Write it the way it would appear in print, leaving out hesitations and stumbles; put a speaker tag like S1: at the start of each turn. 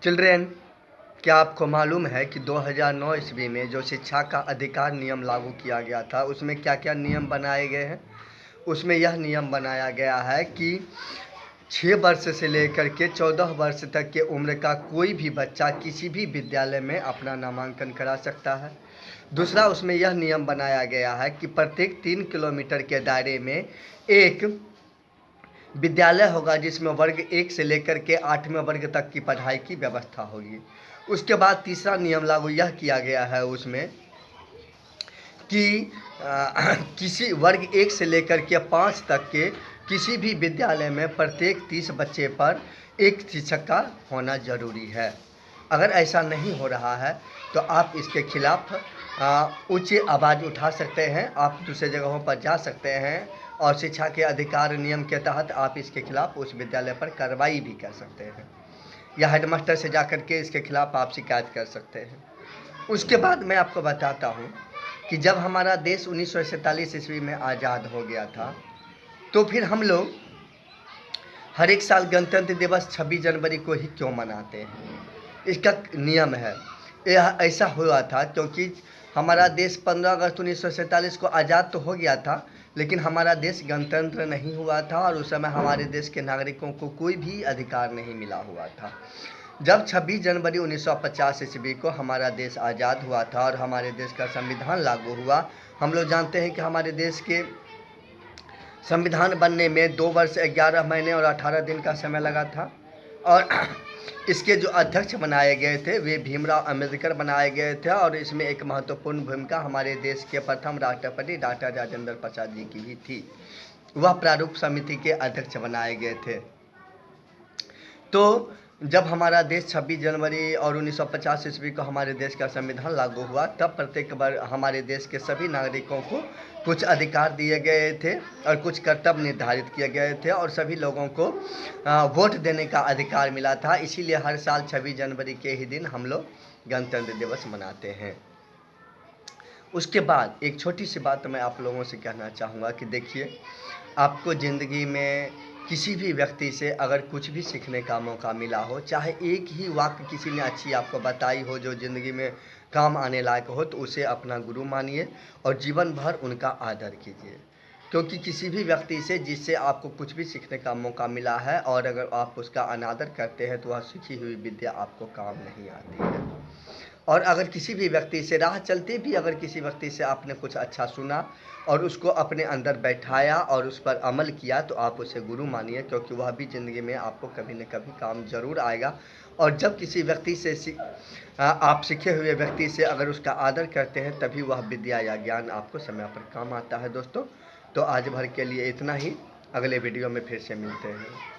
S1: Children, क्या आपको मालूम है कि 2009 ईस्वी में जो शिक्षा का अधिकार नियम लागू किया गया था उसमें क्या क्या नियम बनाए गए हैं। उसमें यह नियम बनाया गया है कि 6 वर्ष से लेकर के 14 वर्ष तक के उम्र का कोई भी बच्चा किसी भी विद्यालय में अपना नामांकन करा सकता है। दूसरा, उसमें यह नियम बनाया गया है कि प्रत्येक 3 किलोमीटर के दायरे में एक विद्यालय होगा जिसमें वर्ग 1 से लेकर के 8वें वर्ग तक की पढ़ाई की व्यवस्था होगी। उसके बाद तीसरा नियम लागू यह किया गया है उसमें कि किसी वर्ग 1 से लेकर के 5 तक के किसी भी विद्यालय में प्रत्येक 30 बच्चे पर एक शिक्षक का होना जरूरी है। अगर ऐसा नहीं हो रहा है तो आप इसके खिलाफ ऊंची आवाज़ उठा सकते हैं, आप दूसरे जगहों पर जा सकते हैं और शिक्षा के अधिकार नियम के तहत आप इसके खिलाफ उस विद्यालय पर कार्रवाई भी कर सकते हैं या हेडमास्टर से जाकर के इसके खिलाफ आप शिकायत कर सकते हैं। उसके बाद मैं आपको बताता हूँ कि जब हमारा देश 1947 ईस्वी में आज़ाद हो गया था तो फिर हम लोग हर एक साल गणतंत्र दिवस 26 जनवरी को ही क्यों मनाते हैं। इसका नियम है, यह ऐसा हुआ था क्योंकि हमारा देश 15 अगस्त 1947 को आज़ाद तो हो गया था, लेकिन हमारा देश गणतंत्र नहीं हुआ था और उस समय हमारे देश के नागरिकों को कोई भी अधिकार नहीं मिला हुआ था। जब 26 जनवरी 1950 ईस्वी को हमारा देश आज़ाद हुआ था और हमारे देश का संविधान लागू हुआ, हम लोग जानते हैं कि हमारे देश के संविधान बनने में 2 वर्ष 11 महीने और 18 दिन का समय लगा था और इसके जो अध्यक्ष बनाए गए थे वे भीमराव अम्बेडकर बनाए गए थे और इसमें एक महत्वपूर्ण भूमिका हमारे देश के प्रथम राष्ट्रपति डॉक्टर राजेंद्र प्रसाद जी की भी थी। वह प्रारूप समिति के अध्यक्ष बनाए गए थे। तो जब हमारा देश 26 जनवरी और 1950 ईस्वी को हमारे देश का संविधान लागू हुआ तब प्रत्येक बार हमारे देश के सभी नागरिकों को कुछ अधिकार दिए गए थे और कुछ कर्तव्य निर्धारित किए गए थे और सभी लोगों को वोट देने का अधिकार मिला था। इसीलिए हर साल 26 जनवरी के ही दिन हम लोग गणतंत्र दिवस मनाते हैं। उसके बाद एक छोटी सी बात मैं आप लोगों से कहना चाहूँगा कि देखिए, आपको ज़िंदगी में किसी भी व्यक्ति से अगर कुछ भी सीखने का मौका मिला हो, चाहे एक ही वाक्य किसी ने अच्छी आपको बताई हो जो ज़िंदगी में काम आने लायक हो, तो उसे अपना गुरु मानिए और जीवन भर उनका आदर कीजिए। क्योंकि किसी भी व्यक्ति से जिससे आपको कुछ भी सीखने का मौका मिला है और अगर आप उसका अनादर करते हैं तो वह सीखी हुई विद्या आपको काम नहीं आती है। और अगर किसी भी व्यक्ति से राह चलते भी अगर किसी व्यक्ति से आपने कुछ अच्छा सुना और उसको अपने अंदर बैठाया और उस पर अमल किया तो आप उसे गुरु मानिए, क्योंकि वह भी ज़िंदगी में आपको कभी न कभी काम ज़रूर आएगा। और जब किसी व्यक्ति से आप सीखे हुए व्यक्ति से अगर उसका आदर करते हैं तभी वह विद्या या ज्ञान आपको समय पर काम आता है। दोस्तों, तो आज भर के लिए इतना ही, अगले वीडियो में फिर से मिलते हैं।